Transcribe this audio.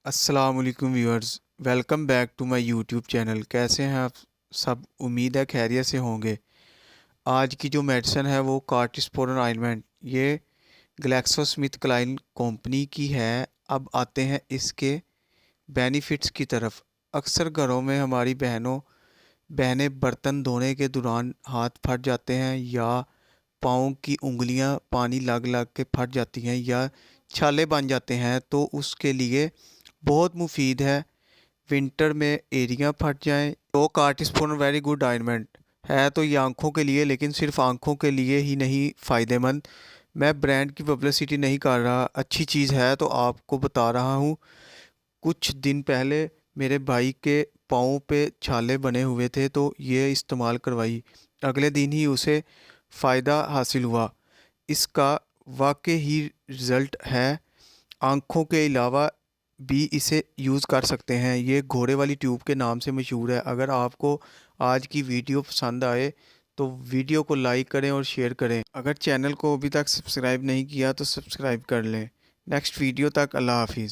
अस्सलाम वालेकुम viewers. Welcome back to my YouTube channel. कैसे हैं आप सब? उम्मीद है खैरियत से होंगे। आज की जो मेडिसिन है वो कार्टिस्पोरन ऑइंटमेंट, ये ग्लैक्सोस्मिथक्लाइन कंपनी की है। अब आते हैं इसके बेनिफिट्स की तरफ। अक्सर घरों में हमारी बहनें बर्तन धोने के दौरान हाथ फट जाते हैं, या पाँव की उंगलियां पानी लग लग के फट जाती हैं, या छाले बन जाते हैं। तो उसके लिए बहुत मुफीद है। विंटर में एड़ियाँ फट जाएं तो कार्टिस्पोरन वेरी गुड ऑइंटमेंट है। तो ये आंखों के लिए, लेकिन सिर्फ आंखों के लिए ही नहीं फ़ायदेमंद। मैं ब्रांड की पब्लिसिटी नहीं कर रहा, अच्छी चीज़ है तो आपको बता रहा हूँ। कुछ दिन पहले मेरे भाई के पाँव पे छाले बने हुए थे, तो ये इस्तेमाल करवाई। अगले दिन ही उसे फ़ायदा हासिल हुआ। इसका वाकई ही रिज़ल्ट है। आँखों के अलावा भी इसे यूज़ कर सकते हैं। ये घोड़े वाली ट्यूब के नाम से मशहूर है। अगर आपको आज की वीडियो पसंद आए तो वीडियो को लाइक करें और शेयर करें। अगर चैनल को अभी तक सब्सक्राइब नहीं किया तो सब्सक्राइब कर लें। नेक्स्ट वीडियो तक अल्लाह हाफिज़।